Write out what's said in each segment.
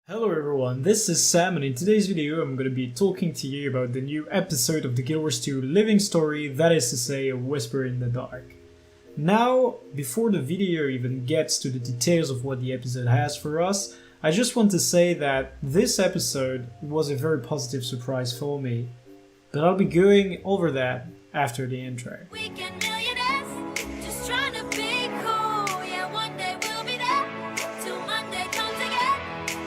Hello everyone, this is Sam, and in today's video I'm going to be talking to you about the new episode of the GW2 Living Story, that is to say, A Whisper in the Dark. Now, before the video even gets to the details of what the episode has for us, I just want to say that this episode was a very positive surprise for me, but I'll be going over that after the intro. Weekend millionaires, just trying to be cool. Yeah, one day we'll be there, till Monday comes again.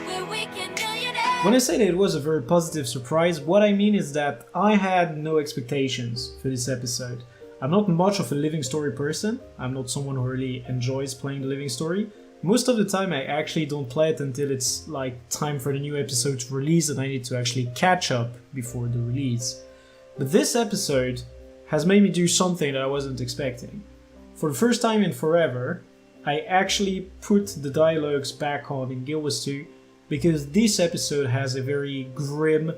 We're weekend millionaires. When I say that it was a very positive surprise, what I mean is that I had no expectations for this episode. I'm not much of a living story person. I'm not someone who really enjoys playing the living story. Most of the time I actually don't play it until it's like time for the new episode to release and I need to actually catch up before the release. But this episode has made me do something that I wasn't expecting. For the first time in forever, I actually put the dialogues back on in GW2 because this episode has a very grim,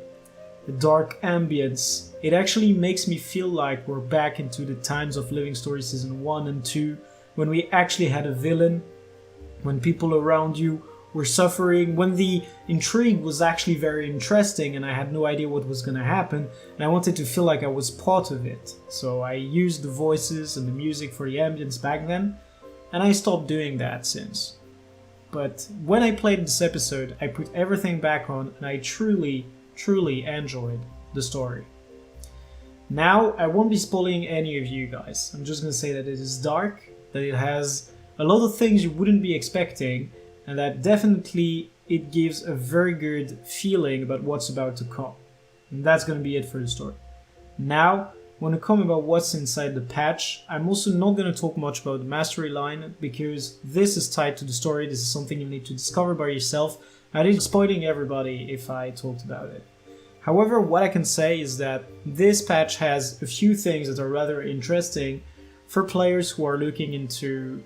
dark ambience. It actually makes me feel like we're back into the times of Living Story Season 1 and 2, when we actually had a villain, when people around you were suffering, when the intrigue was actually very interesting and I had no idea what was going to happen, and I wanted to feel like I was part of it. So I used the voices and the music for the ambience back then, and I stopped doing that since. But when I played this episode, I put everything back on and I truly enjoyed the story. Now, I won't be spoiling any of you guys. I'm just going to say that it is dark, that it has a lot of things you wouldn't be expecting, and that definitely it gives a very good feeling about what's about to come. And that's going to be it for the story. Now, when it comes about what's inside the patch, I'm also not going to talk much about the mastery line, because this is tied to the story, this is something you need to discover by yourself. I didn't spoiling everybody if I talked about it. However, what I can say is that this patch has a few things that are rather interesting for players who are looking into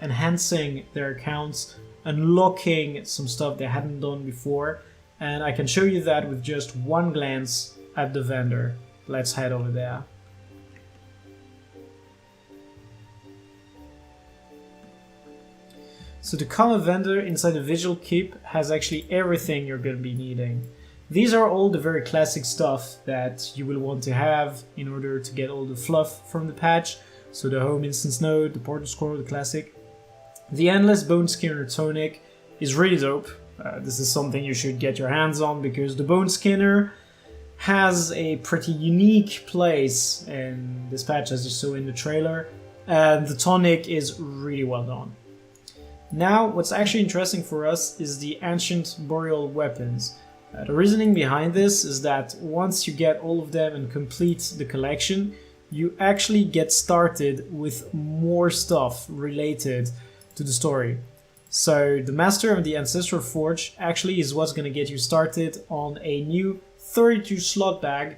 enhancing their accounts, unlocking some stuff they hadn't done before, and I can show you that with just one glance at the vendor. Let's head over there. So the common vendor inside the visual keep has actually everything you're going to be needing. These are all the very classic stuff that you will want to have in order to get all the fluff from the patch. So the home instance node, the portal scroll, the classic. The endless bone skinner tonic is really dope. This is something you should get your hands on because the bone skinner has a pretty unique place in this patch, as you saw in the trailer, and the tonic is really well done. Now, what's actually interesting for us is the ancient boreal weapons. The reasoning behind this is that once you get all of them and complete the collection, you actually get started with more stuff related to the story. So the Master of the Ancestral Forge actually is what's going to get you started on a new 32 slot bag.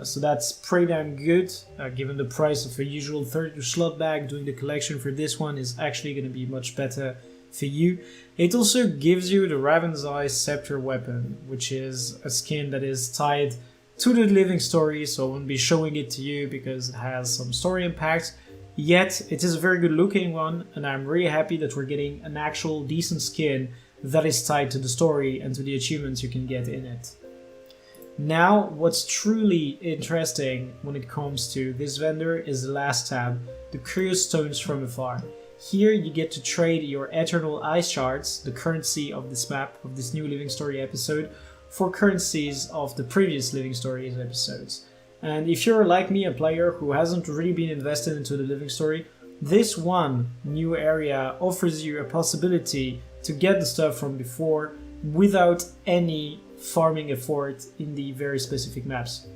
So that's pretty damn good, given the price of a usual 32 slot bag. Doing the collection for this one is actually going to be much better for you. It also gives you the Raven's Eye Scepter weapon, which is a skin that is tied to the living story, so I won't be showing it to you because it has some story impact. Yet, it is a very good looking one, and I'm really happy that we're getting an actual decent skin that is tied to the story and to the achievements you can get in it. Now, what's truly interesting when it comes to this vendor is the last tab, the Curious Stones from Afar. Here you get to trade your Eternal Ice Shards, the currency of this map, of this new Living Story episode, for currencies of the previous Living Stories episodes. And if you're like me, a player who hasn't really been invested into the Living Story, this one new area offers you a possibility to get the stuff from before without any farming effort in the very specific maps.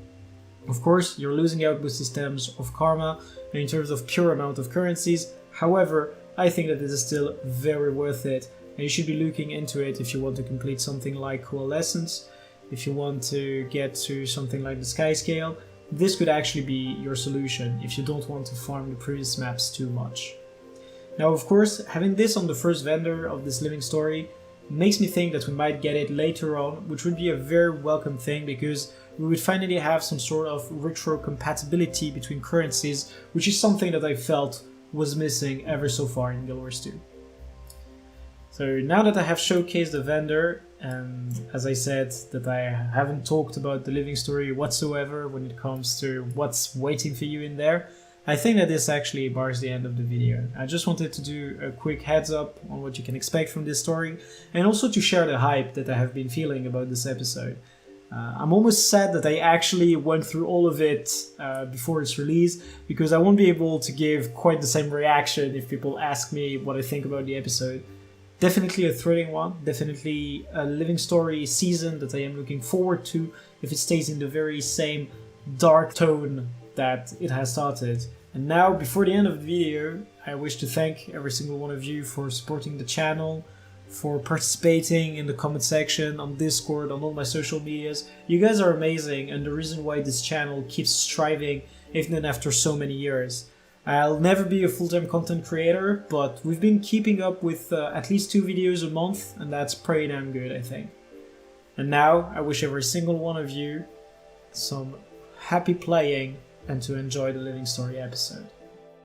Of course, you're losing out with systems of karma in terms of pure amount of currencies. However, I think that this is still very worth it, and you should be looking into it if you want to complete something like Coalescence. If you want to get to something like the Sky Scale, this could actually be your solution if you don't want to farm the previous maps too much. Now, of course, having this on the first vendor of this Living Story makes me think that we might get it later on, which would be a very welcome thing because we would finally have some sort of retro compatibility between currencies, which is something that I felt was missing ever so far in Guild Wars 2. So now that I have showcased the vendor, and as I said that I haven't talked about the living story whatsoever when it comes to what's waiting for you in there, I think that this actually marks the end of the video. I just wanted to do a quick heads up on what you can expect from this story, and also to share the hype that I have been feeling about this episode. I'm almost sad that I actually went through all of it before its release, because I won't be able to give quite the same reaction if people ask me what I think about the episode. Definitely a thrilling one, definitely a living story season that I am looking forward to if it stays in the very same dark tone that it has started. And now, before the end of the video, I wish to thank every single one of you for supporting the channel, for participating in the comment section, on Discord, on all my social medias. You guys are amazing and the reason why this channel keeps striving even after so many years. I'll never be a full-time content creator, but we've been keeping up with at least 2 videos a month, and that's pretty damn good, I think. And now, I wish every single one of you some happy playing and to enjoy the Living Story episode.